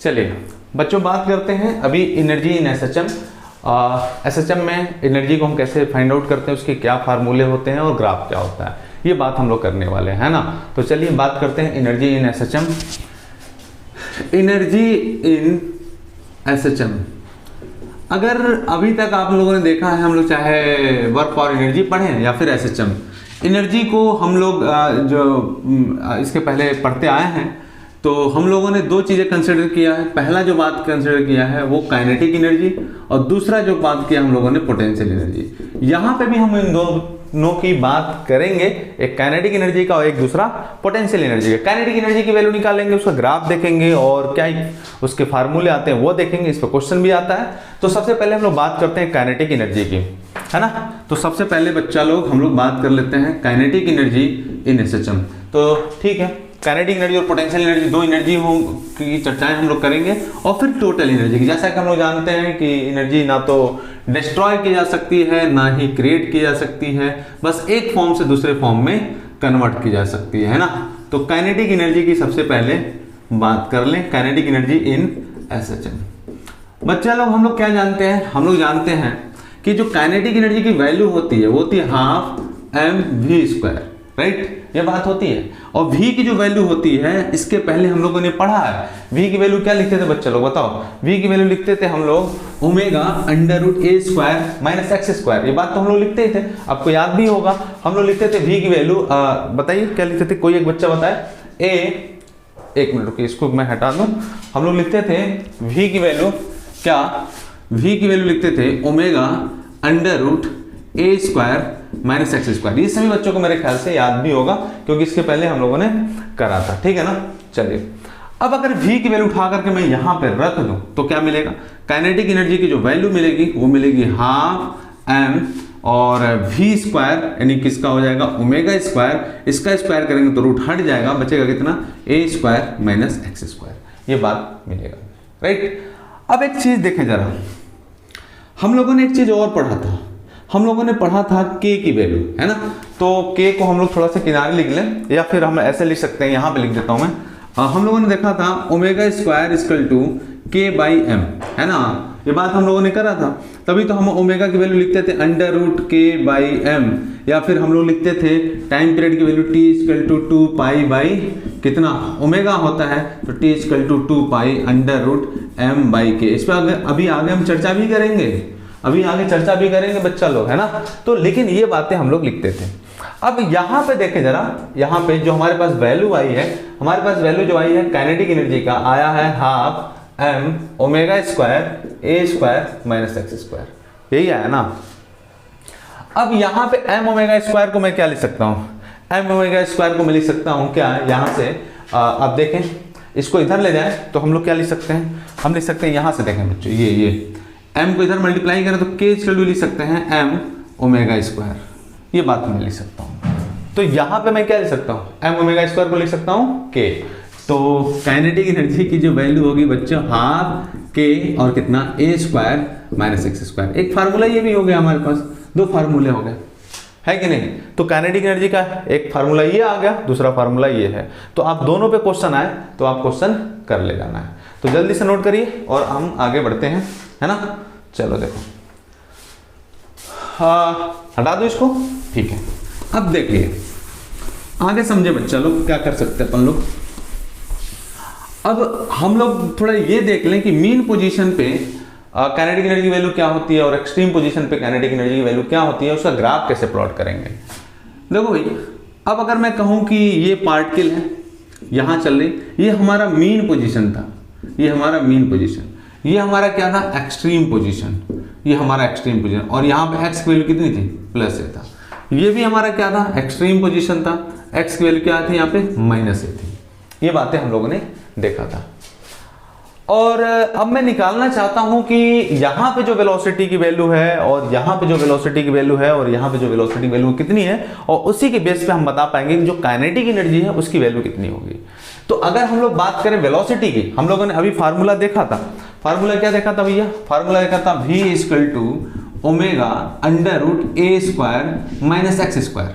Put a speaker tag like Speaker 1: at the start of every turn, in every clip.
Speaker 1: चलिए बच्चों बात करते हैं अभी एनर्जी इन एसएचएम। एसएचएम में एनर्जी को हम कैसे फाइंड आउट करते हैं, उसके क्या फार्मूले होते हैं और ग्राफ क्या होता है, ये बात हम लोग करने वाले हैं ना। तो चलिए बात करते हैं energy in SHM. Energy in SHM, अगर अभी तक आप लोगों ने देखा है, हम लोग चाहे वर्क फॉर एनर्जी पढ़ें या फिर एसएचएम, एनर्जी को हम लोग जो इसके पहले पढ़ते आए हैं, तो हम लोगों ने दो चीज़ें कंसिडर किया है। पहला जो बात कंसिडर किया है वो काइनेटिक एनर्जी, और दूसरा जो बात किया हम लोगों ने पोटेंशियल एनर्जी। यहाँ पे भी हम इन दोनों की बात करेंगे, एक काइनेटिक एनर्जी का और एक दूसरा पोटेंशियल एनर्जी का। काइनेटिक एनर्जी की वैल्यू निकालेंगे, उसका ग्राफ देखेंगे और क्या उसके फार्मूले आते हैं वो देखेंगे, इस पर क्वेश्चन भी आता है। तो सबसे पहले हम लोग बात करते हैं काइनेटिक एनर्जी की, है ना। तो सबसे पहले बच्चा लोग हम लोग बात कर लेते हैं काइनेटिक एनर्जी इन एसएचएम। तो ठीक है, काइनेटिक एनर्जी और पोटेंशियल एनर्जी दो एनर्जी की चर्चाएं हम लोग करेंगे, और फिर टोटल एनर्जी की। जैसा कि हम लोग जानते हैं कि एनर्जी ना तो डिस्ट्रॉय की जा सकती है ना ही क्रिएट की जा सकती है, बस एक फॉर्म से दूसरे फॉर्म में कन्वर्ट की जा सकती है ना। तो काइनेटिक एनर्जी की सबसे पहले बात कर लें, काइनेटिक एनर्जी इन एसएचएम। बच्चा लोग हम लोग क्या जानते हैं, हम लोग जानते हैं कि जो काइनेटिक एनर्जी की वैल्यू होती है वो होती है हाफ mv², राइट, ये बात होती है। और v की जो वैल्यू होती है, इसके पहले हम लोगों ने पढ़ा है, v की वैल्यू क्या लिखते थे बच्चे लोग बताओ। v की वैल्यू लिखते थे हम लोग ओमेगा √a² माइनस x², ये बात तो हम लोग लिखते ही थे, आपको याद भी होगा। हम लोग लिखते थे v की वैल्यू, बताइए क्या लिखते थे, कोई एक बच्चा बताए। एक मिनट रुकिए, इसको मैं हटा दूं। हम लोग लिखते थे v की वैल्यू क्या, v की वैल्यू लिखते थे ओमेगा √a² माइनस x²। ये सभी बच्चों को मेरे ख्याल से याद भी होगा, क्योंकि इसके पहले हम लोगों ने करा था, ठीक है ना। चलिए अब अगर v की वैल्यू उठा करके मैं यहाँ पे रख दूं तो क्या मिलेगा, काइनेटिक एनर्जी की जो वैल्यू मिलेगी वो मिलेगी हाफ m और v² यानी किसका हो जाएगा ओमेगा², इसका स्क्वायर करेंगे तो रूट हट जाएगा, बचेगा कितना a² माइनस x², ये बात मिलेगा, राइट। अब एक चीज देखें जरा, हम लोगों ने एक चीज और पढ़ा था, हम लोगों ने पढ़ा था k की वैल्यू, है ना। तो k को हम लोग थोड़ा सा किनारे लिख लें, या फिर हम ऐसे लिख सकते हैं, यहाँ पे लिख देता हूँ मैं। हम लोगों ने देखा था ओमेगा² k/m, है ना, ये बात हम लोगों ने करा था। तभी तो हम ओमेगा की वैल्यू लिखते थे √k/m, या फिर हम लोग लिखते थे टाइम पीरियड की वैल्यू t2π कितना ओमेगा होता है, तो t2π√m/k। इस पर अभी आगे हम चर्चा भी करेंगे, बच्चा लोग, है ना। तो लेकिन ये बातें हम लोग लिखते थे। अब यहाँ पे देखें जरा, यहाँ पे जो हमारे पास वैल्यू आई है, हमारे पास वैल्यू जो आई है काइनेटिक एनर्जी का आया है half m ओमेगा² a² minus x², यही आया ना। अब यहाँ पे m ओमेगा² को मैं क्या लिख सकता हूँ, m ओमेगा² को मैं लिख सकता हूँ क्या, यहाँ से आप देखें, इसको इधर ले जाए तो हम लोग क्या लिख सकते हैं, हम लिख सकते हैं यहाँ से देखें बच्चों, ये m को इधर मल्टीप्लाई करें तो k लिख सकते हैं m ओमेगा², ये बात मैं लिख सकता हूँ। तो यहाँ पे मैं क्या लिख सकता हूँ, m ओमेगा² को लिख सकता हूँ k। तो काइनेटिक एनर्जी की जो वैल्यू होगी बच्चों हाफ k और कितना a² माइनस x²। एक फार्मूला ये भी हो गया, हमारे पास दो फार्मूले हो गए, है कि नहीं। तो काइनेटिक एनर्जी का एक फार्मूला ये आ गया, दूसरा फार्मूला ये है। तो आप दोनों पे क्वेश्चन आए तो आप क्वेश्चन कर ले जाना है। तो जल्दी से नोट करिए और हम आगे बढ़ते हैं, है ना। चलो देखो, हटा दो इसको, ठीक है। अब देखिए आगे समझे बच्चा लोग क्या कर सकते हैं अपन लोग। अब हम लोग थोड़ा ये देख लें कि मीन पोजीशन पे काइनेटिक एनर्जी की वैल्यू क्या होती है और एक्सट्रीम पोजीशन पे काइनेटिक एनर्जी की वैल्यू क्या होती है, उसका ग्राफ कैसे प्लॉट करेंगे। देखो भाई, अब अगर मैं कहूँ कि ये पार्टिकल है, यहाँ चल रही, ये हमारा मीन पोजीशन था, ये हमारा मीन पोजीशन, ये हमारा क्या था एक्सट्रीम पोजीशन, ये हमारा एक्सट्रीम पोजीशन, और यहाँ पे x की वैल्यू कितनी थी +a था। ये भी हमारा क्या था एक्सट्रीम पोजीशन था, x की वैल्यू क्या थी यहाँ पे -a थी। ये बातें हम लोगों ने देखा था। और अब मैं निकालना चाहता हूं कि यहाँ पे जो वेलोसिटी की वैल्यू है और यहाँ पे जो वेलोसिटी की वैल्यू है और यहाँ पे जो वेलोसिटी की वैल्यू कितनी है, और उसी के बेस पे हम बता पाएंगे कि जो काइनेटिक एनर्जी है उसकी वैल्यू कितनी होगी। तो अगर हम लोग बात करें वेलोसिटी की, हम लोगों ने अभी फार्मूला देखा था, फार्मूला क्या देखा था भैया, फार्मूला देखा था v = omega √a² minus x²।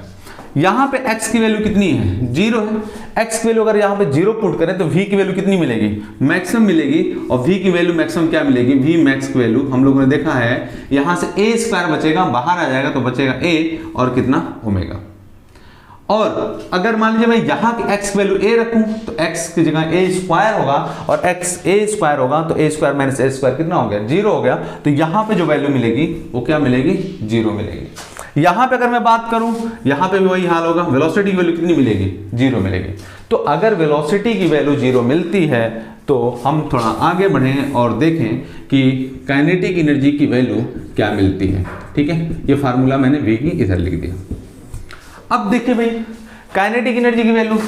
Speaker 1: यहाँ पे x की वैल्यू कितनी है, 0 है। x की वैल्यू अगर यहाँ पे 0 पुट करें तो v की वैल्यू कितनी मिलेगी, मैक्सिमम मिलेगी। और v की वैल्यू मैक्सिमम क्या मिलेगी, v मैक्स की वैल्यू हम लोगों ने देखा है, यहाँ से a स्क्वायर बचेगा, बाहर आ जाएगा तो बचेगा a और कितना ओमेगा। और अगर मान लीजिए मैं यहाँ की x वैल्यू a रखूं तो x की जगह a स्क्वायर होगा, और x a स्क्वायर होगा तो a square minus a square कितना हो गया, 0 हो गया। तो यहाँ पे जो वैल्यू मिलेगी वो क्या मिलेगी, 0 मिलेगी। यहाँ पे अगर मैं बात करूं, यहाँ पे भी वही हाल होगा, वेलोसिटी की वैल्यू कितनी मिलेगी, 0 मिलेगी। तो अगर वेलोसिटी की वैल्यू 0 मिलती है तो हम थोड़ा आगे बढ़ें और देखें कि काइनेटिक एनर्जी की वैल्यू क्या मिलती है। ठीक है, ये फार्मूला मैंने v की इधर लिख दिया। अब देखिए भाई, काइनेटिक एनर्जी की वैल्यू,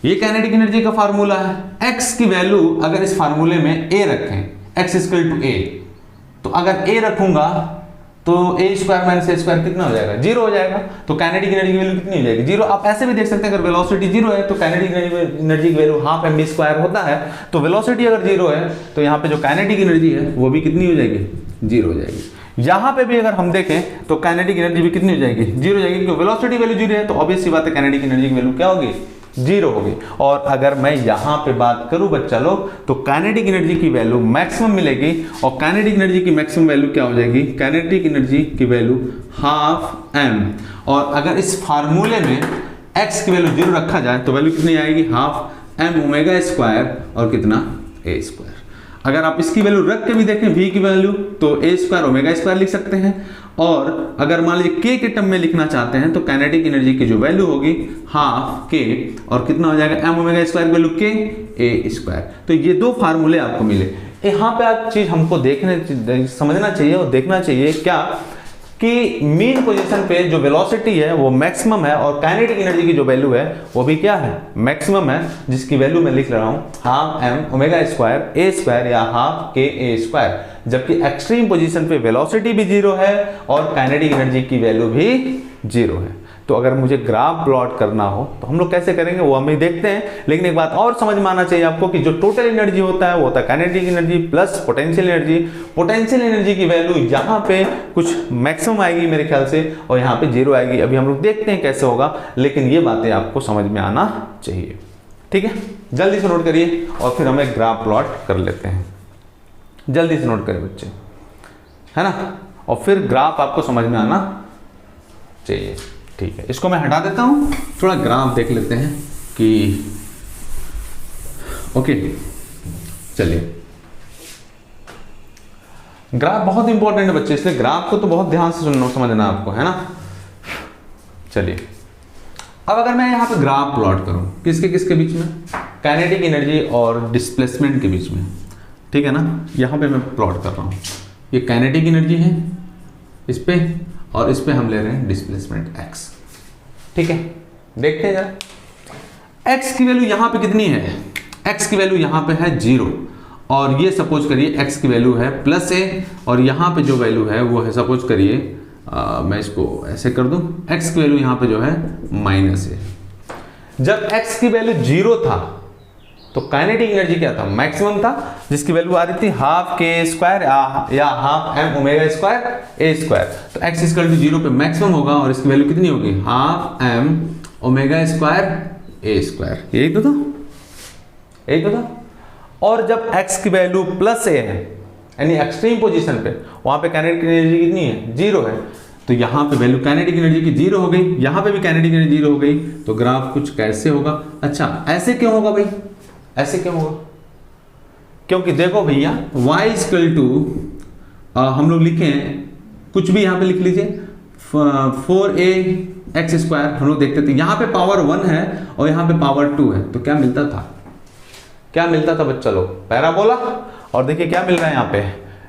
Speaker 1: ये काइनेटिक एनर्जी का फार्मूला है। x की वैल्यू अगर इस फार्मूले में a रखें, x इक्वल टू a, तो अगर a रखूंगा तो a square minus a square कितना हो जाएगा, 0 हो जाएगा। तो काइनेटिक एनर्जी की वैल्यू कितनी हो जाएगी, 0। आप ऐसे भी देख सकते हैं, अगर वेलोसिटी 0 है तो काइनेटिक एनर्जी की वैल्यू हाफ mv स्क्वायर होता है। तो वेलोसिटी अगर 0 है तो यहाँ पे जो काइनेटिक एनर्जी है वो भी कितनी हो जाएगी, 0 हो जाएगी। यहाँ पे भी अगर हम देखें तो काइनेटिक एनर्जी भी कितनी हो जाएगी, 0 हो जाएगी, क्योंकि वेलोसिटी वैल्यू 0 है तो ऑब्वियस सी बात है काइनेटिक एनर्जी की वैल्यू क्या होगी, 0 होगी। और अगर मैं यहाँ पे बात करूं बच्चा लोग, तो काइनेटिक एनर्जी की वैल्यू मैक्सिमम मिलेगी, और काइनेटिक एनर्जी की मैक्सिमम वैल्यू क्या हो जाएगी, काइनेटिक एनर्जी की वैल्यू हाफ m। और अगर इस फार्मूले में x की वैल्यू 0 रखा जाए तो वैल्यू कितनी आएगी, हाफ m ओमेगा स्क्वायर और कितना a स्क्वायर। अगर आप इसकी वैल्यू रख के भी देखें v की वैल्यू, तो a स्क्वायर ओमेगा स्क्वायर लिख सकते हैं। और अगर मान लीजिए k के टर्म में लिखना चाहते हैं तो काइनेटिक एनर्जी की जो वैल्यू होगी हाफ k और कितना हो जाएगा m omega square value k a square. तो ये दो फार्मूले आपको मिले। यहाँ पे आप चीज हमको देखने समझना चाहिए और देखना चाहिए क्या कि मीन पोजीशन पे जो वेलोसिटी है वो मैक्सिमम है, और काइनेटिक एनर्जी की जो वैल्यू है वो भी क्या है, मैक्सिमम है, जिसकी वैल्यू मैं लिख रहा हूँ half m omega square a square या हाफ k a स्क्वायर। जबकि एक्सट्रीम पोजीशन पे वेलोसिटी भी 0 है और काइनेटिक एनर्जी की वैल्यू भी 0 है। तो अगर मुझे ग्राफ प्लॉट करना हो तो हम लोग कैसे करेंगे वो हम देखते हैं। लेकिन एक बात और समझ में आना चाहिए आपको कि जो टोटल एनर्जी होता है वो होता है kinetic energy plus potential energy. Potential energy की वैल्यू यहाँ पे कुछ मैक्सिमम आएगी मेरे ख्याल से, और यहाँ पे 0 आएगी। अभी हम लोग देखते हैं कैसे होगा, लेकिन ये बातें आपको समझ में आना चाहिए। ठीक है, जल्दी से नोट करिए और फिर हम एक ग्राफ प्लॉट कर लेते हैं। जल्दी से नोट करें बच्चे, है ना, और फिर ग्राफ आपको समझ में आना चाहिए। ठीक है, इसको मैं हटा देता हूं, थोड़ा ग्राफ देख लेते हैं कि ओके। चलिए, ग्राफ बहुत इंपॉर्टेंट है बच्चे, इसलिए ग्राफ को तो बहुत ध्यान से सुनना समझना आपको, है ना। चलिए, अब अगर मैं यहाँ पे ग्राफ प्लॉट करूं किसके किसके बीच में, काइनेटिक एनर्जी और डिस्प्लेसमेंट के बीच में, ठीक है ना। यहाँ पे मैं प्लॉट कर रहा हूँ, ये काइनेटिक एनर्जी है इस पे, और इस पे हम ले रहे हैं डिस्प्लेसमेंट x। ठीक है, देखते हैं जरा x की वैल्यू यहाँ पे कितनी है, x की वैल्यू यहाँ पे है 0, और ये सपोज करिए x की वैल्यू है प्लस a, और यहाँ पे जो वैल्यू है वो है सपोज करिए मैं इसको ऐसे कर दूं, x की वैल्यू यहाँ पे जो है माइनस a। जब x की वैल्यू 0 था तो काइनेटिक एनर्जी क्या था, मैक्सिमम था, जिसकी वैल्यू आ रही थी हाफ k स्क्वायर या half m omega square a square. तो x इक्वल टू 0 पे मैक्सिमम होगा और इसकी वैल्यू कितनी होगी, half m omega square a square. यही तो था, यही तो था। और जब x की वैल्यू प्लस a है, यानी एक्सट्रीम पोजीशन पे, वहां पे काइनेटिक एनर्जी कितनी है, 0 है। तो यहाँ पे वैल्यू काइनेटिक एनर्जी की 0 हो गई, यहाँ पे भी काइनेटिक एनर्जी 0 हो गई। तो ग्राफ कुछ कैसे होगा, अच्छा ऐसे क्यों होगा भाई, ऐसे क्यों होगा, क्योंकि देखो भैया y इक्वल टू हम लोग लिखें कुछ भी यहाँ पे लिख लीजिए 4a x स्क्वायर। हम लोग देखते थे यहाँ पे पावर 1 है और यहाँ पे पावर 2 है, तो क्या मिलता था, क्या मिलता था बच्चा लोग, पैराबोला। और देखिए क्या मिल रहा है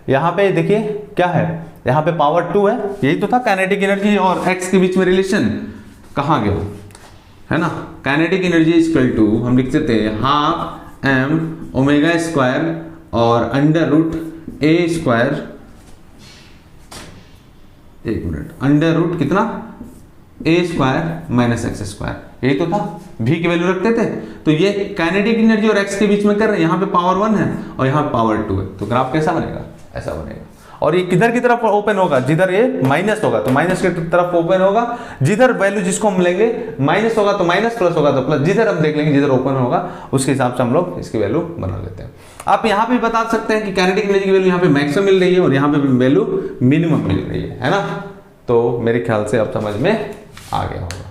Speaker 1: यहाँ पे देखिए क्या है, यहाँ पे पावर 2 है। यही तो था काइनेटिक एनर्जी और x के बीच में रिलेशन, कहाँ गया, है ना। काइनेटिक एनर्जी इक्वल टू हम लिखते थे हाफ m ओमेगा स्क्वायर और अंडर रूट a स्क्वायर, एक मिनट, अंडर रूट कितना a square minus x square. यही तो था, v की वैल्यू रखते थे। तो ये काइनेटिक एनर्जी और x के बीच में कर रहे हैं, यहाँ पे पावर 1 है और यहाँ पे पावर 2 है। तो ग्राफ कैसा बनेगा, ऐसा बनेगा। और ये किधर की तरफ ओपन होगा, जिधर ये माइनस होगा तो माइनस की तरफ ओपन होगा, जिधर वैल्यू जिसको हम लेंगे माइनस होगा तो माइनस, प्लस होगा तो प्लस, जिधर हम देख लेंगे जिधर ओपन होगा उसके हिसाब से हम लोग इसकी वैल्यू बना लेते हैं। आप यहाँ पे बता सकते हैं कि काइनेटिक एनर्जी की वैल्यू यहाँ पे मैक्सिमम मिल रही है और यहाँ पे वैल्यू मिनिमम मिल रही है ना। तो मेरे ख्याल से अब समझ में आ गया होगा,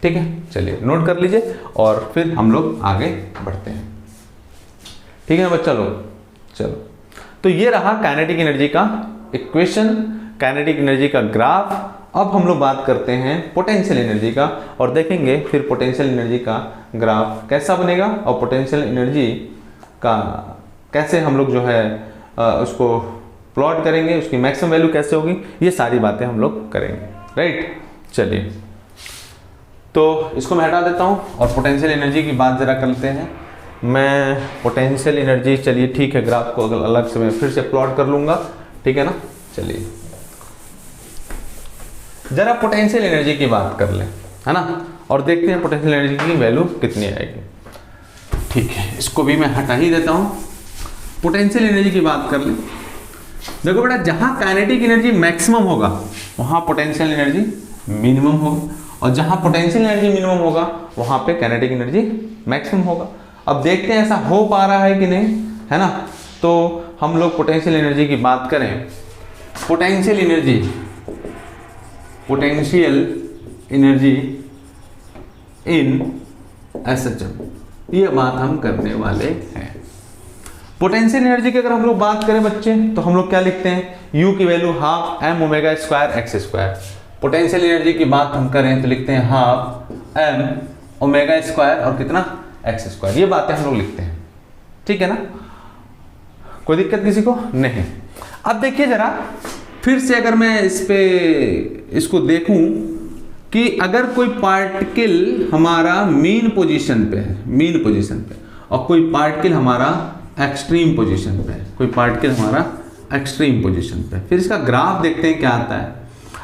Speaker 1: ठीक है। चलिए नोट कर लीजिए और फिर हम लोग आगे बढ़ते हैं, ठीक है ना बच्चा लोग। चलो, तो ये रहा काइनेटिक एनर्जी का इक्वेशन, काइनेटिक एनर्जी का ग्राफ। अब हम लोग बात करते हैं पोटेंशियल एनर्जी का और देखेंगे फिर पोटेंशियल एनर्जी का ग्राफ कैसा बनेगा और पोटेंशियल एनर्जी का कैसे हम लोग जो है उसको प्लॉट करेंगे, उसकी मैक्सिमम वैल्यू कैसे होगी, ये सारी बातें हम लोग करेंगे, राइट। चलिए, तो इसको मैं हटा देता हूँ और पोटेंशियल एनर्जी की बात जरा करते हैं। मैं पोटेंशियल एनर्जी, चलिए ठीक है, ग्राफ को अलग से मैं फिर से प्लॉट कर लूँगा, ठीक है ना। चलिए जरा पोटेंशियल एनर्जी की बात कर लें, है ना, और देखते हैं पोटेंशियल एनर्जी की वैल्यू कितनी आएगी। ठीक है, इसको भी मैं हटा ही देता हूँ। पोटेंशियल एनर्जी की बात कर लें। देखो बेटा, जहाँ काइनेटिक एनर्जी मैक्सिमम होगा वहाँ पोटेंशियल एनर्जी मिनिमम होगा, और जहाँ पोटेंशियल एनर्जी मिनिमम होगा वहाँ पे काइनेटिक एनर्जी मैक्सिमम होगा। अब देखते हैं ऐसा हो पा रहा है कि नहीं, है ना। तो हम लोग पोटेंशियल एनर्जी की बात करें, पोटेंशियल एनर्जी इन एसएचएम, ये बात हम करने वाले हैं। पोटेंशियल एनर्जी की अगर हम लोग बात करें बच्चे, तो हम लोग क्या लिखते हैं, U की value half m omega square x square. Potential energy की बात हम करें तो लिखते हैं हाफ m ओमेगा स्क्वायर और कितना एक्स स्क्वायर, ये बातें हम लोग लिखते हैं, ठीक है ना। कोई दिक्कत किसी को नहीं। अब देखिए जरा फिर से, अगर मैं इसको देखूं कि अगर कोई पार्टिकल हमारा मीन पोजीशन पे है, मीन पोजीशन पे, और कोई पार्टिकल हमारा एक्सट्रीम पोजीशन पे है, कोई पार्टिकल हमारा एक्सट्रीम पोजीशन पे, फिर इसका ग्राफ देखते हैं क्या आता है।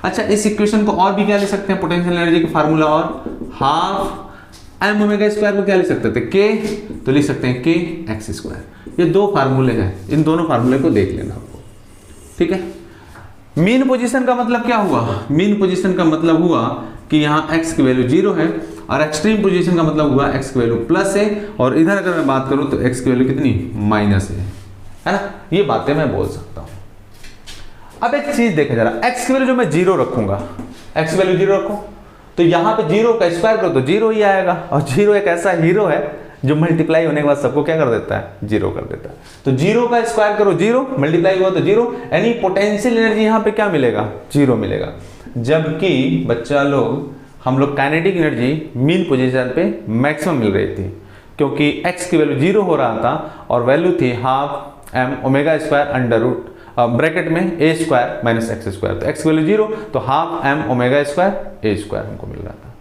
Speaker 1: अच्छा, इस इक्वेशन को और भी क्या लिख सकते हैं, पोटेंशियल एनर्जी का फार्मूला, और हाफ एम ओमेगा स्क्वायर को क्या लिख सकते थे, के, तो लिख सकते हैं के एक्स स्क्वायर। ये दो फार्मूले हैं, इन दोनों फार्मूले को देख लेना आपको, ठीक है। मीन पोजीशन का मतलब क्या हुआ, मीन पोजीशन का मतलब हुआ कि यहाँ x की वैल्यू 0 है, और एक्सट्रीम पोजीशन का मतलब हुआ x की वैल्यू प्लस है, और इधर अगर मैं बात करूँ तो x की वैल्यू कितनी, माइनस है ना। ये बातें मैं बोल सकता हूँ। अब एक चीज देखें जरा, x की वैल्यू जो मैं 0 रखूंगा, x की वैल्यू 0 रखो, तो यहाँ पे 0 का स्क्वायर करो तो 0 ही आएगा, और 0 एक ऐसा हीरो है जो मल्टीप्लाई होने के बाद सबको क्या कर देता है, 0 कर देता है। तो 0 का स्क्वायर करो 0, मल्टीप्लाई हुआ तो 0, यानी पोटेंशियल एनर्जी यहाँ पे क्या मिलेगा, 0 मिलेगा। जबकि बच्चा लोग, हम लोग काइनेटिक एनर्जी मीन पोजीशन पे मैक्सिमम मिल रही थी, क्योंकि x की वैल्यू 0 हो रहा था और वैल्यू थी half m omega square under root bracket में a square minus x square. तो x की वैल्यू 0, तो half m omega square a square हमको मिल रहा था।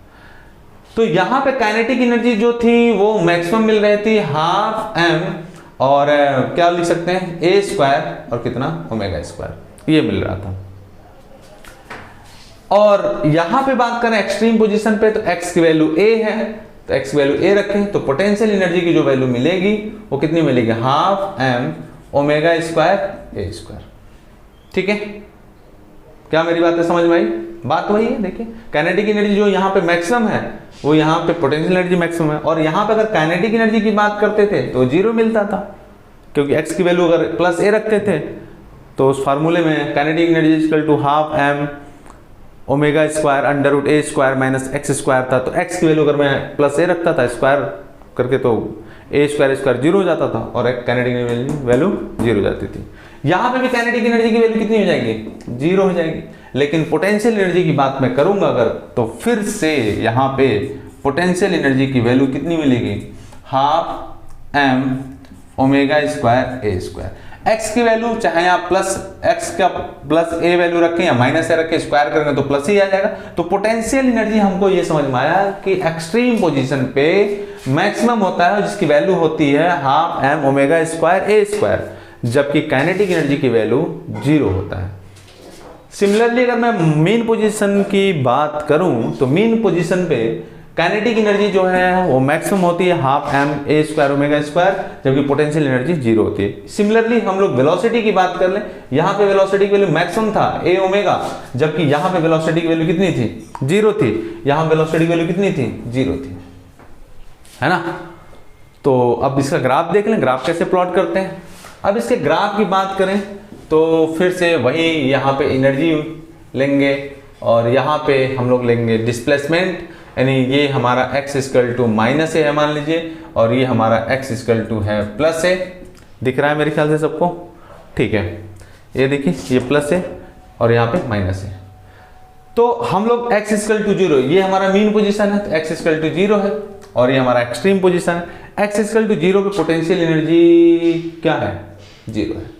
Speaker 1: तो यहाँ पे काइनेटिक एनर्जी जो थी वो मैक्सिमम मिल रही थी हाफ m, और क्या लिख सकते हैं, a स्क्वायर और कितना, ओमेगा स्क्वायर, ये मिल रहा था। और यहां पे बात करें एक्सट्रीम पोजीशन पे, तो x की वैल्यू a है, तो x की वैल्यू a रखें, तो पोटेंशियल एनर्जी की जो वैल्यू मिलेगी वो कितनी मिलेगी, half m omega square a square, ठीक है। क्या मेरी बातें समझ में आई? बात वही है, देखिए काइनेटिक एनर्जी जो यहाँ पे मैक्सिमम है वो यहाँ पे पोटेंशियल एनर्जी मैक्सिमम है, और यहाँ पे अगर काइनेटिक एनर्जी की बात करते थे तो 0 मिलता था, क्योंकि x की वैल्यू अगर प्लस a रखते थे तो उस फार्मूले में kinetic energy equal to half m omega square under root a square minus x square था। तो x की वैल्यू अगर मैं प्लस a रखता था स्क्वायर करके तो a स्क्वायर 0 हो जाता था, और काइनेटिक एनर्जी वैल्यू 0 हो जाती थी। यहाँ पे भी काइनेटिक एनर्जी की वैल्यू कितनी हो जाएगी, 0 हो जाएगी। लेकिन पोटेंशियल एनर्जी की बात मैं करूंगा अगर, तो फिर से यहाँ पे पोटेंशियल एनर्जी की वैल्यू कितनी मिलेगी, half m omega square a square. x की वैल्यू चाहे आप x का प्लस a वैल्यू रखें या माइनस a रखें, स्क्वायर करेंगे तो प्लस ही आ जाएगा। तो पोटेंशियल एनर्जी हमको ये समझ में आया कि एक्सट्रीम पोजीशन पे मैक्सिमम होता है जिसकी वैल्यू होती है half m omega square a square, जबकि काइनेटिक एनर्जी की वैल्यू 0 होता है। सिमिलरली अगर मैं मीन पोजीशन की बात करूं तो मीन पोजीशन पे काइनेटिक एनर्जी जो है वो मैक्सिमम होती है half m a square omega square, जबकि पोटेंशियल एनर्जी जीरो होती है। सिमिलरली हम लोग वेलोसिटी की बात कर लें, यहाँ पे वेलोसिटी की वैल्यू मैक्सिमम था ए ओमेगा, जबकि यहाँ पे वेलोसिटी की वैल्यू कितनी थी, जीरो थी। यहाँ वेलोसिटी की वैल्यू कितनी थी, जीरो थी, है ना। तो अब इसका ग्राफ देख लें, ग्राफ कैसे प्लॉट करते हैं। अब इसके ग्राफ की बात करें तो फिर से वही यहाँ पे एनर्जी लेंगे और यहाँ पे हम लोग लेंगे डिस्प्लेसमेंट, यानी ये हमारा x इक्वल टू माइनस है मान लीजिए, और ये हमारा x इक्वल टू है प्लस है। दिख रहा है मेरे ख्याल से सबको, ठीक है। ये देखिए ये प्लस है और यहाँ पे माइनस है। तो हम लोग x इक्वल टू जीरो, ये हमारा मीन पोजीशन है तो x इक्वल टू जीरो है, और ये हमारा एक्सट्रीम पोजीशन है। x इक्वल टू जीरो पे पोटेंशियल एनर्जी क्या है, जीरो है।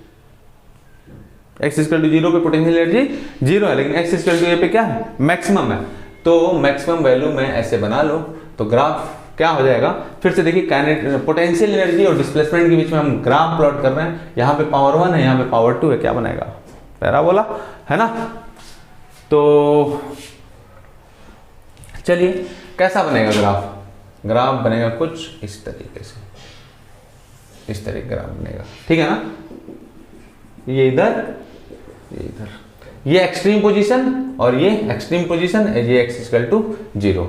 Speaker 1: x इक्वल टू जीरो पे पोटेंशियल एनर्जी जीरो है, लेकिन x इक्वल टू ए पे क्या है, मैक्सिमम है। तो मैक्सिमम वैल्यू मैं ऐसे बना लूँ तो ग्राफ क्या हो जाएगा, फिर से देखिए पोटेंशियल एनर्जी और डिस्प्लेसमेंट के बीच में हम ग्राफ प्लॉट कर रहे हैं। यहाँ पे पावर 1 है, यहाँ पे पावर 2 है, क्या बनेगा, पैराबोला, है ना। तो चलिए कैसा बनेगा ग्राफ, ग्राफ बनेगा कुछ इस तरीके से, इस तरीके ग्राफ बनेगा, ठीक है ना। ये इधर, ये इधर, ये एक्सट्रीम पोजीशन और ये एक्सट्रीम पोजीशन, ये x इक्वल टू जीरो।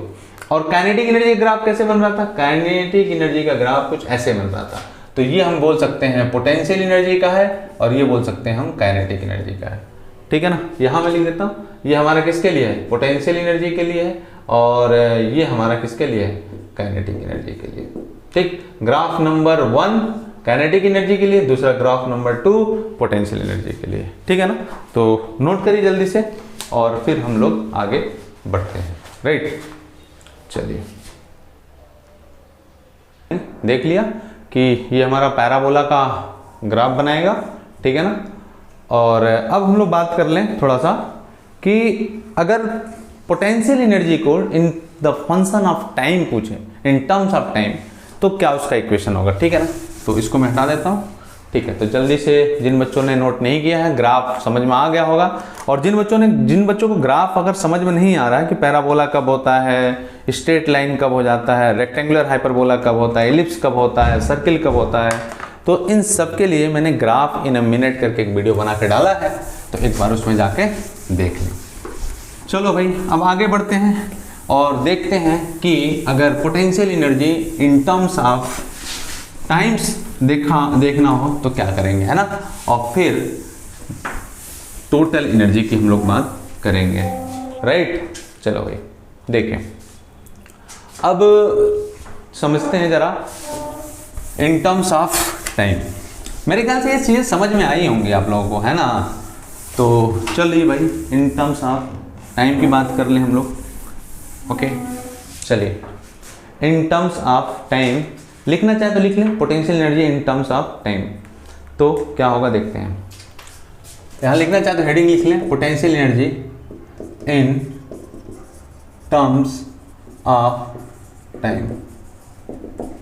Speaker 1: और काइनेटिक एनर्जी का ग्राफ कैसे बन रहा था, काइनेटिक एनर्जी का ग्राफ कुछ ऐसे बन रहा था। तो ये हम बोल सकते हैं पोटेंशियल एनर्जी का है, और ये बोल सकते हैं हम काइनेटिक एनर्जी का है, ठीक है ना। यहाँ मैं लिख देता हूँ, ये हमारा किसके लिए है, पोटेंशियल एनर्जी के लिए है, और ये हमारा किसके लिए है, काइनेटिक एनर्जी के लिए, ठीक। ग्राफ नंबर 1 काइनेटिक एनर्जी के लिए, दूसरा ग्राफ नंबर 2 पोटेंशियल एनर्जी के लिए, ठीक है ना। तो नोट करिए जल्दी से और फिर हम लोग आगे बढ़ते हैं, राइट। चलिए देख लिया कि ये हमारा पैराबोला का ग्राफ बनाएगा, ठीक है ना। और अब हम लोग बात कर लें थोड़ा सा कि अगर पोटेंशियल एनर्जी को in the function of time पूछे, इन टर्म्स ऑफ टाइम, तो क्या उसका इक्वेशन होगा, ठीक है ना। तो इसको मैं हटा देता हूँ, ठीक है। तो जल्दी से जिन बच्चों ने नोट नहीं किया है, ग्राफ समझ में आ गया होगा, और जिन बच्चों को ग्राफ अगर समझ में नहीं आ रहा है कि पैराबोला कब होता है, स्ट्रेट लाइन कब हो जाता है, रेक्टेंगुलर हाइपरबोला कब होता है, एलिप्स कब होता है, सर्किल कब होता है, तो इन सब के लिए मैंने ग्राफ इन अ मिनट करके एक वीडियो बना के डाला है, तो एक बार उसमें जाके देख लें। चलो भाई अब आगे बढ़ते हैं और देखते हैं कि अगर potential energy in terms of times देखना हो तो क्या करेंगे, है ना। और फिर टोटल एनर्जी की हम लोग बात करेंगे, राइट। चलो भाई देखें, अब समझते हैं जरा इन टर्म्स ऑफ टाइम। मेरे ख्याल से ये चीज़ें समझ में आई होंगी आप लोगों को, है ना। तो चलिए भाई इन टर्म्स ऑफ टाइम की बात कर लें हम लोग, ओके। चलिए इन टर्म्स ऑफ टाइम लिखना चाहे तो लिख लें, potential energy in terms of time, तो क्या होगा देखते हैं। यहाँ लिखना चाहे तो हेडिंग लिख लें, potential energy in terms of time,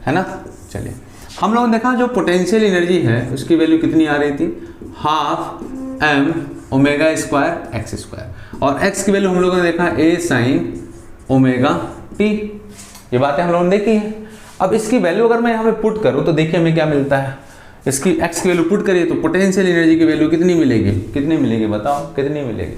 Speaker 1: है ना। चलिए हम लोगों ने देखा जो पोटेंशियल एनर्जी है उसकी वैल्यू कितनी आ रही थी, half m omega square x square, और एक्स की वैल्यू हम लोगों ने देखा ए साइन ओमेगा टी। ये बातें हम लोगों ने देखी है। अब इसकी वैल्यू अगर मैं यहाँ पे पुट करूँ तो देखिए हमें क्या मिलता है, इसकी x की वैल्यू पुट करिए तो पोटेंशियल एनर्जी की वैल्यू कितनी मिलेगी, कितनी मिलेगी बताओ, कितनी मिलेगी,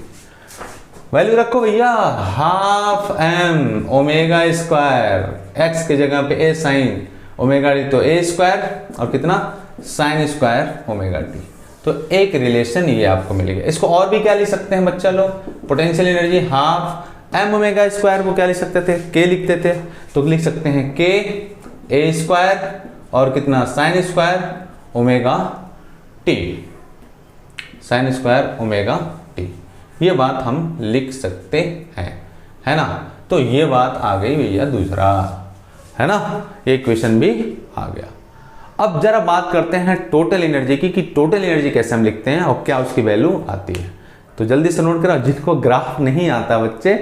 Speaker 1: वैल्यू रखो भैया, half m omega square, x की जगह पे ए साइन ओमेगा टी, तो ए स्क्वायर और कितना साइन स्क्वायर ओमेगा टी। तो एक रिलेशन ये आपको मिलेगा। इसको और भी क्या लिख सकते हैं बच्चा लोग, potential energy half m omega square को क्या लिख सकते थे, के लिखते थे, तो लिख सकते हैं के ए स्क्वायर और कितना sine square omega T, sine square omega T. ये बात हम लिख सकते हैं, है ना। तो ये बात आ गई भैया दूसरा, है ना, ये इक्वेशन भी आ गया। अब जरा बात करते हैं टोटल एनर्जी की, कि टोटल एनर्जी कैसे हम लिखते हैं और क्या उसकी वैल्यू आती है। तो जल्दी से नोट करो, जिनको ग्राफ नहीं आता बच्चे,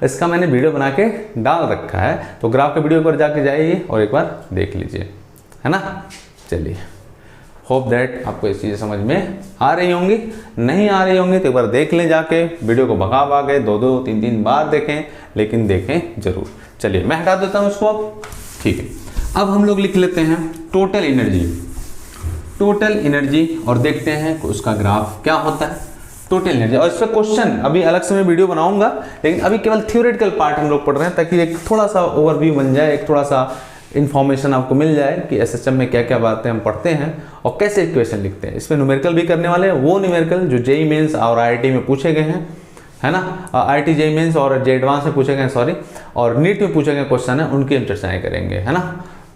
Speaker 1: इसका मैंने वीडियो बना के डाल रखा है, तो ग्राफ के वीडियो पर जाके जाइए और एक बार देख लीजिए, है ना। चलिए होप दैट आपको ये चीज़ें समझ में आ रही होंगी। नहीं आ रही होंगी तो एक बार देख लें, जाके वीडियो को भगा के 2-2 3-3 बार देखें, लेकिन देखें जरूर। चलिए मैं हटा देता हूँ इसको अब, ठीक है। अब हम लोग लिख लेते हैं टोटल एनर्जी, टोटल एनर्जी, और देखते हैं उसका ग्राफ क्या होता है टोटल एनर्जी। और इस पर क्वेश्चन अभी अलग से मैं वीडियो बनाऊंगा, लेकिन अभी केवल थ्योरेटिकल पार्ट हम लोग पढ़ रहे हैं, ताकि एक थोड़ा सा ओवरव्यू बन जाए, एक थोड़ा सा इन्फॉर्मेशन आपको मिल जाए कि एसएचएम में क्या क्या बातें हम पढ़ते हैं और कैसे इक्वेशन लिखते हैं। इसमें न्यूमेरिकल भी करने वाले हैं, वो न्यूमेरिकल जो जेईई मेंस और आईआईटी में पूछे गए हैं, है ना, आईआईटी जेईई मेंस और जे एडवांस में पूछे गए, सॉरी, और नीट में पूछे गए क्वेश्चन है, उनकी हम चर्चाएं करेंगे, है ना।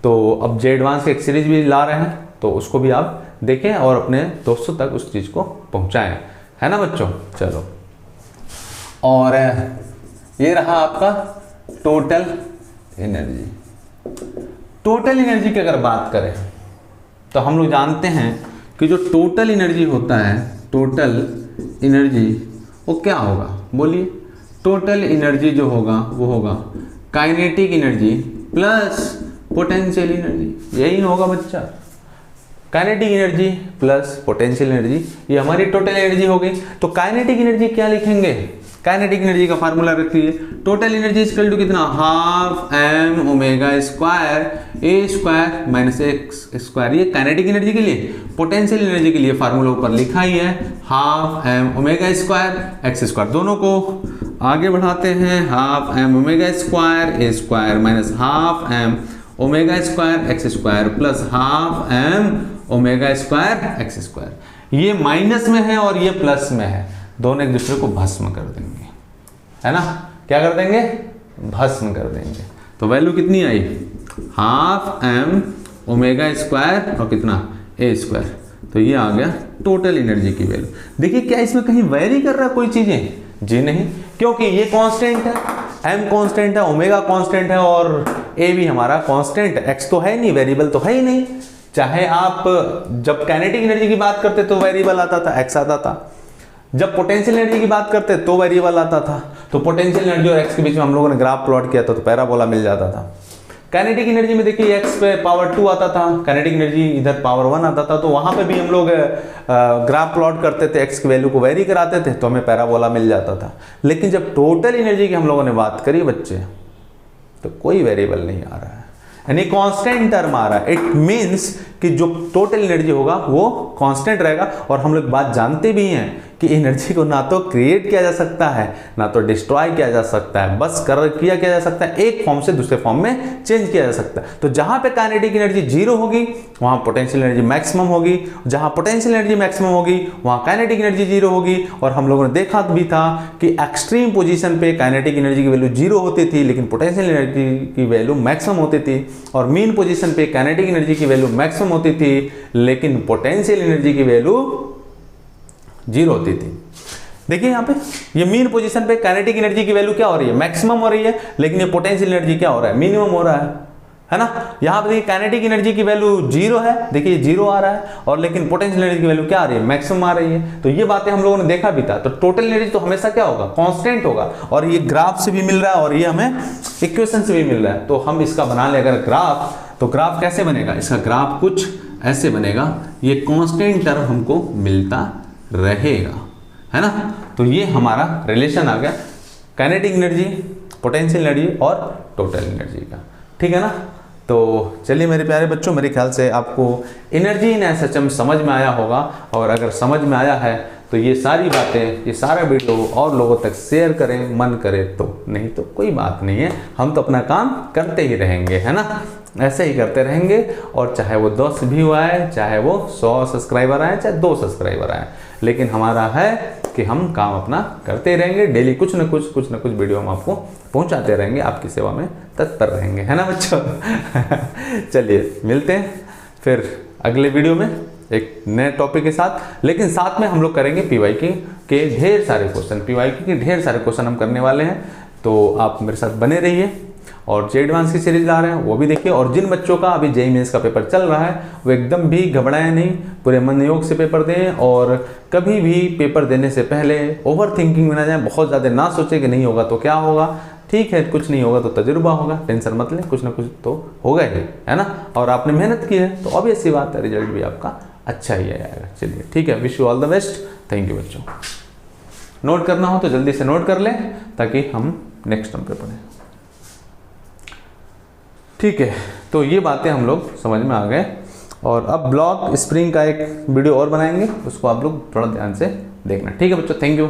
Speaker 1: तो अब जे एडवांस की एक सीरीज भी ला रहे हैं, तो उसको भी आप देखें और अपने दोस्तों तक उस चीज़ को पहुँचाएँ, है ना बच्चों। चलो, और ये रहा आपका टोटल एनर्जी। टोटल एनर्जी की अगर बात करें तो हम लोग जानते हैं कि जो टोटल एनर्जी होता है, टोटल एनर्जी वो क्या होगा, बोलिए। टोटल एनर्जी जो होगा वो होगा kinetic energy plus potential energy, यही होगा बच्चा। Kinetic energy plus potential energy, ये हमारी टोटल एनर्जी हो गई। तो काइनेटिक एनर्जी क्या लिखेंगे, काइनेटिक एनर्जी का फार्मूला रखिए, टोटल एनर्जी इक्वल टू कितना, half m omega square a square minus x square, ये काइनेटिक एनर्जी के लिए। पोटेंशियल एनर्जी के लिए फार्मूला ऊपर लिखा ही है, half m omega square x square, दोनों को आगे बढ़ाते हैं, half m omega square a square minus half m omega square x square plus half m omega square x square. ये माइनस में है और ये प्लस में है, दोनों एक दूसरे को भस्म कर देंगे, है ना। क्या कर देंगे, भस्म कर देंगे। तो वैल्यू कितनी आई, हाफ एम ओमेगा स्क्वायर और कितना ए स्क्वायर, तो ये आ गया टोटल एनर्जी की वैल्यू। देखिए क्या इसमें कहीं वेरी कर रहा है कोई चीजें, जी नहीं, क्योंकि ये कांस्टेंट है, एम कांस्टेंट है, ओमेगा कांस्टेंट है और ए भी हमारा कांस्टेंट है, एक्स तो है नहीं, वेरिएबल तो है ही नहीं। चाहे आप जब काइनेटिक एनर्जी की बात करते तो वेरिएबल आता था, एक्स आता था, जब पोटेंशियल एनर्जी की बात करते तो वेरिएबल आता था। तो पोटेंशियल एनर्जी और एक्स के बीच में हम लोगों ने ग्राफ प्लॉट किया था, तो पैराबोला मिल जाता था। काइनेटिक एनर्जी में देखिए एक्स पे पावर 2 आता था, काइनेटिक एनर्जी इधर पावर 1 आता था, तो वहां पे भी हम लोग ग्राफ प्लॉट करते थे, एक्स की वैल्यू को वेरी कराते थे, तो हमें पैराबोला मिल जाता था। लेकिन जब टोटल एनर्जी की हम लोगों ने बात करी बच्चे, तो कोई वेरिएबल नहीं आ रहा है, यानी कांस्टेंट टर्म आ रहा है। इट मीन्स कि जो टोटल एनर्जी होगा वो कांस्टेंट रहेगा। और हम लोग बात जानते भी हैं कि एनर्जी को ना तो क्रिएट किया जा सकता है ना तो डिस्ट्रॉय किया जा सकता है, बस किया जा सकता है, एक फॉर्म से दूसरे फॉर्म में चेंज किया जा सकता है। तो जहां पे काइनेटिक एनर्जी जीरो होगी वहां पोटेंशियल एनर्जी मैक्सिमम होगी, जहां पोटेंशियल एनर्जी मैक्सिमम होगी वहां काइनेटिक एनर्जी जीरो होगी। और हम लोगों ने देखा भी था कि एक्सट्रीम पोजीशन पे काइनेटिक एनर्जी की वैल्यू जीरो होती थी लेकिन पोटेंशियल एनर्जी की वैल्यू मैक्सिमम होती थी, और मीन पोजीशन पे काइनेटिक एनर्जी की वैल्यू मैक्सिमम होती थी लेकिन पोटेंशियल एनर्जी की वैल्यू जीरो होती थी। देखिए यहाँ पे ये मीन पोजीशन पे काइनेटिक एनर्जी की वैल्यू क्या हो रही है, मैक्सिमम हो रही है, लेकिन ये पोटेंशियल एनर्जी क्या हो रहा है, मिनिमम हो रहा है ना। यहाँ पे देखिए काइनेटिक एनर्जी की वैल्यू जीरो है, देखिए जीरो आ रहा है, और लेकिन पोटेंशियल एनर्जी की वैल्यू क्या आ रही है, मैक्सिमम आ रही है। तो ये बातें हम लोगों ने देखा भी था। तो टोटल एनर्जी तो हमेशा क्या होगा, कांस्टेंट होगा, और ये ग्राफ से भी मिल रहा है और ये हमें इक्वेशन से भी मिल रहा है। तो हम इसका बना ले अगर ग्राफ, तो ग्राफ कैसे बनेगा, इसका ग्राफ कुछ ऐसे बनेगा, ये कांस्टेंट टर्म हमको मिलता रहेगा, है ना। तो ये हमारा रिलेशन आ गया काइनेटिक एनर्जी, पोटेंशियल एनर्जी और टोटल एनर्जी का, ठीक है ना। तो चलिए मेरे प्यारे बच्चों, मेरे ख्याल से आपको एनर्जी इन एसएचएम समझ में आया होगा, और अगर समझ में आया है तो ये सारी बातें, ये सारा वीडियो और लोगों तक शेयर करें, मन करे तो, नहीं तो कोई बात नहीं है, हम तो अपना काम करते ही रहेंगे, है ना, ऐसे ही करते रहेंगे। और चाहे वो 10 व्यू आए, चाहे वो 100 सब्सक्राइबर आए, चाहे 2 सब्सक्राइबर आए, लेकिन हमारा है कि हम काम अपना करते रहेंगे। डेली कुछ न कुछ वीडियो हम आपको पहुंचाते रहेंगे, आपकी सेवा में तत्पर रहेंगे, है ना बच्चों। चलिए मिलते हैं फिर अगले वीडियो में एक नए टॉपिक के साथ, लेकिन साथ में हम लोग करेंगे पीवाईक्यू के ढेर सारे क्वेश्चन, पीवाईक्यू के ढेर सारे क्वेश्चन हम करने वाले हैं। तो आप मेरे साथ बने रहिए, और जे एडवांस की सीरीज ला रहे हैं वो भी देखिए। और जिन बच्चों का अभी जेईई मेंस का पेपर चल रहा है वो एकदम भी घबराएं नहीं, पूरे मन योग से पेपर दें, और कभी भी पेपर देने से पहले ओवर थिंकिंग में ना जाएं, बहुत ज़्यादा ना सोचें कि नहीं होगा तो क्या होगा, ठीक है कुछ नहीं होगा तो तजुर्बा होगा, टेंशन मत लें, कुछ ना कुछ तो होगा ही, है ना। और आपने मेहनत की है तो ऑब्वियस सी बात है रिजल्ट भी आपका अच्छा ही आएगा। चलिए ठीक है, wish you all the best. Thank you बच्चों। नोट करना हो तो जल्दी से नोट कर लें ताकि हम नेक्स्ट टर्म पे पढ़ें। ठीक है, तो ये बातें हम लोग समझ में आ गए। और अब ब्लॉक स्प्रिंग का एक वीडियो और बनाएंगे, उसको आप लोग थोड़ा ध्यान से देखना। ठीक है बच्चों, थैंक यू।